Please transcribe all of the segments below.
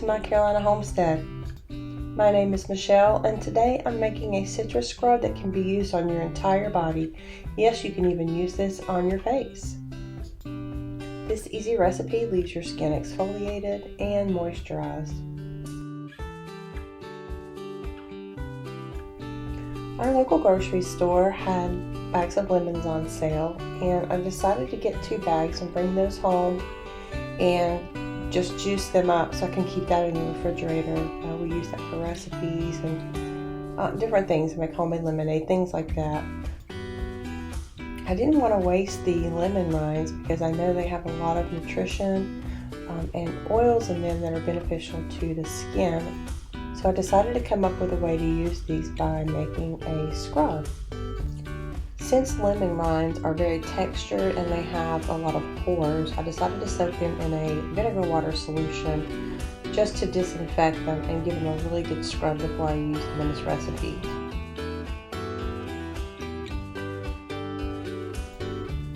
to my Carolina homestead. My name is Michelle, and today I'm making a citrus scrub that can be used on your entire body. Yes, you can even use this on your face. This easy recipe leaves your skin exfoliated and moisturized. Our local grocery store had bags of lemons on sale, and I decided to get 2 bags and bring those home and just juice them up so I can keep that in the refrigerator. We use that for recipes and different things, make homemade lemonade, things like that. I didn't want to waste the lemon rinds because I know they have a lot of nutrition and oils in them that are beneficial to the skin. So I decided to come up with a way to use these by making a scrub. Since lemon rinds are very textured and they have a lot of pores, I decided to soak them in a vinegar water solution just to disinfect them and give them a really good scrub before I use them in this recipe.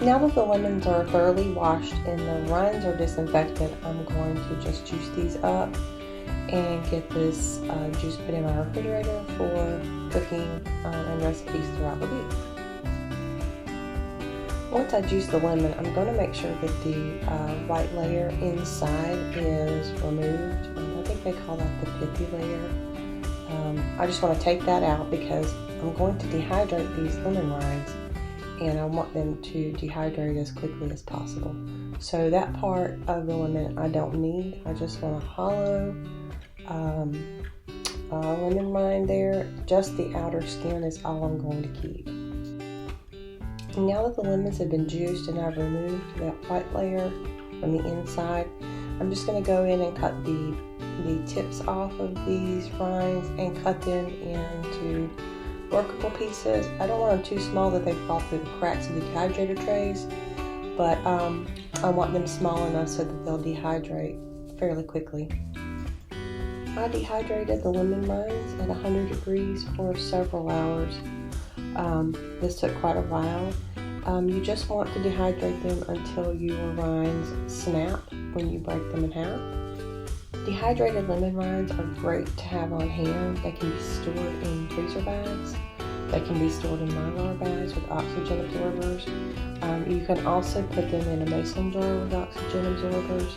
Now that the lemons are thoroughly washed and the rinds are disinfected, I'm going to just juice these up and get this juice put in my refrigerator for cooking and recipes throughout the week. Once I juice the lemon, I'm going to make sure that the white layer inside is removed. I think they call that the phytic layer. I just want to take that out because I'm going to dehydrate these lemon rinds, and I want them to dehydrate as quickly as possible. So that part of the lemon I don't need. I just want a hollow lemon rind there. Just the outer skin is all I'm going to keep. Now that the lemons have been juiced and I've removed that white layer from the inside, I'm just going to go in and cut the tips off of these rinds and cut them into workable pieces. I don't want them too small that they fall through the cracks of the dehydrator trays, but I want them small enough so that they'll dehydrate fairly quickly. I dehydrated the lemon rinds at 100 degrees for several hours. This took quite a while. You just want to dehydrate them until your rinds snap when you break them in half. Dehydrated lemon rinds are great to have on hand. They can be stored in freezer bags. They can be stored in Mylar bags with oxygen absorbers. You can also put them in a mason jar with oxygen absorbers.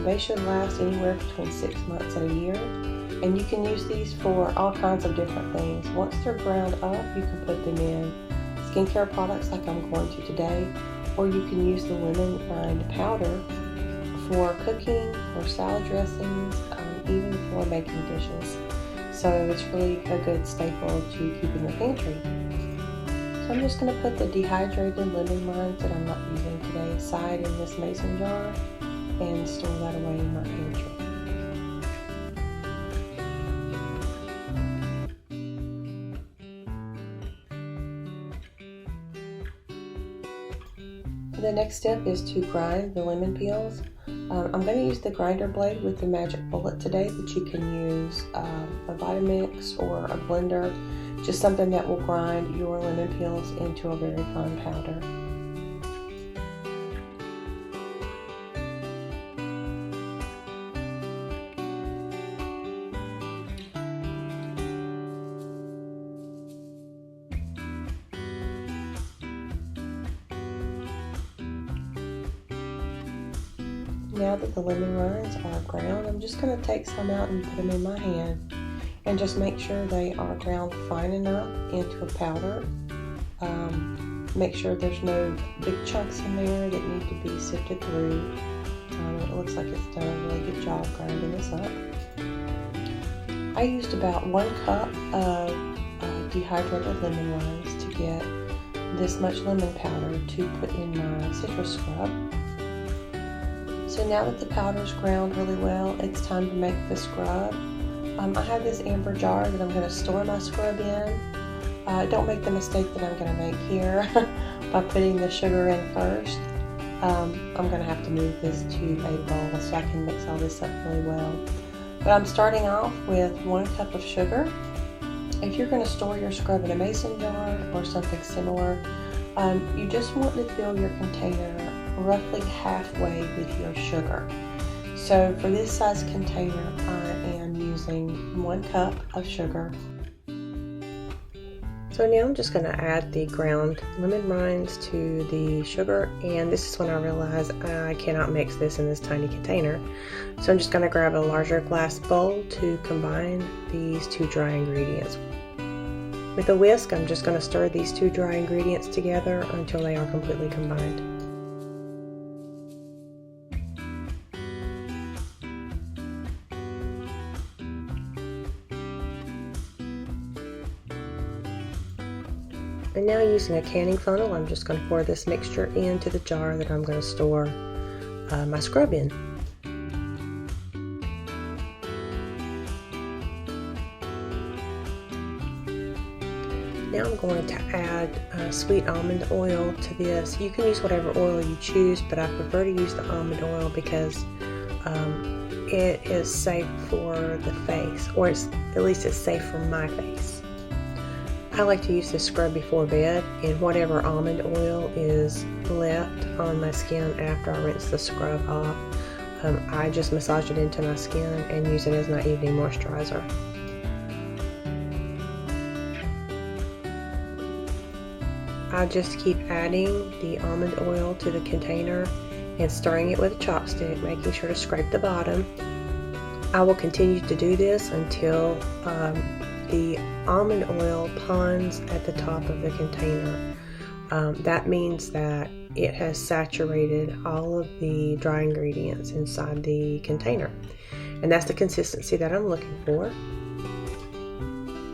They should last anywhere between 6 months and a year. And you can use these for all kinds of different things. Once they're ground up, you can put them in skincare products like I'm going to today, or you can use the lemon rind powder for cooking, for salad dressings, even for making dishes. So it's really a good staple to keep in your pantry. So I'm just going to put the dehydrated lemon rinds that I'm not using today aside in this mason jar and store that away in my pantry. The next step is to grind the lemon peels. I'm going to use the grinder blade with the magic bullet today, but you can use a Vitamix or a blender, just something that will grind your lemon peels into a very fine powder. Now that the lemon rinds are ground, I'm just going to take some out and put them in my hand and just make sure they are ground fine enough into a powder. Make sure there's no big chunks in there that need to be sifted through. It looks like it's done a really good job grinding this up. I used about 1 cup of dehydrated lemon rinds to get this much lemon powder to put in my citrus scrub. So now that the powder's ground really well, it's time to make the scrub. I have this amber jar that I'm going to store my scrub in. Don't make the mistake that I'm going to make here by putting the sugar in first. I'm going to have to move this to a bowl so I can mix all this up really well. But I'm starting off with 1 cup of sugar. If you're going to store your scrub in a mason jar or something similar, you just want to fill your container roughly halfway with your sugar. So for this size container, I am using 1 cup of sugar. So now I'm just going to add the ground lemon rinds to the sugar, and this is when I realized I cannot mix this in this tiny container. So I'm just going to grab a larger glass bowl to combine these 2 dry ingredients. With a whisk, I'm just going to stir these 2 dry ingredients together until they are completely combined. And now using a canning funnel, I'm just going to pour this mixture into the jar that I'm going to store my scrub in. Now I'm going to add sweet almond oil to this. You can use whatever oil you choose, but I prefer to use the almond oil because it is safe for the face, or at least it's safe for my face. I like to use this scrub before bed, and whatever almond oil is left on my skin after I rinse the scrub off, I just massage it into my skin and use it as my evening moisturizer. I just keep adding the almond oil to the container and stirring it with a chopstick, making sure to scrape the bottom. I will continue to do this until the almond oil ponds at the top of the container. That means that it has saturated all of the dry ingredients inside the container, and that's the consistency that I'm looking for.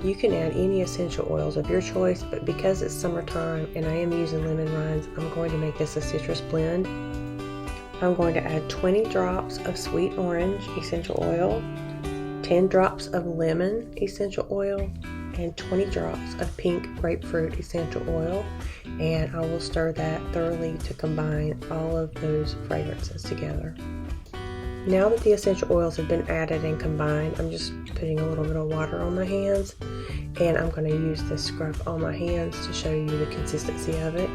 You can add any essential oils of your choice, but because it's summertime and I am using lemon rinds, I'm going to make this a citrus blend. I'm going to add 20 drops of sweet orange essential oil, 10 drops of lemon essential oil, and 20 drops of pink grapefruit essential oil, and I will stir that thoroughly to combine all of those fragrances together. Now that the essential oils have been added and combined, I'm just putting a little bit of water on my hands, and I'm going to use this scrub on my hands to show you the consistency of it.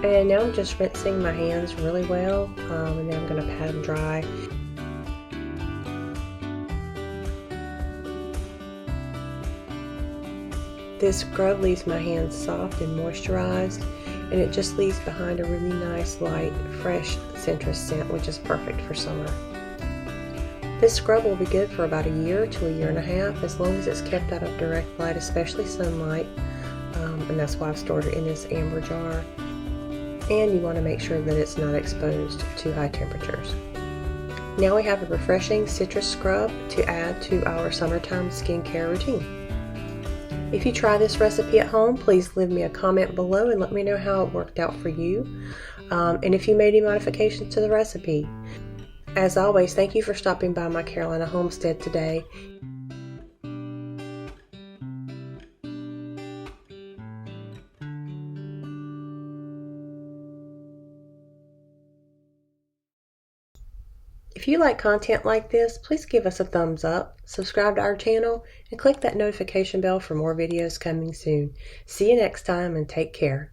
And now I'm just rinsing my hands really well, and then I'm going to pat them dry. This scrub leaves my hands soft and moisturized, and it just leaves behind a really nice, light, fresh citrus scent, which is perfect for summer. This scrub will be good for about a year to a year and a half, as long as it's kept out of direct light, especially sunlight, and that's why I've stored it in this amber jar. And you want to make sure that it's not exposed to high temperatures. Now we have a refreshing citrus scrub to add to our summertime skincare routine. If you try this recipe at home, please leave me a comment below and let me know how it worked out for you, and if you made any modifications to the recipe. As always, thank you for stopping by my Carolina homestead today. If you like content like this, please give us a thumbs up, subscribe to our channel, and click that notification bell for more videos coming soon. See you next time, and take care.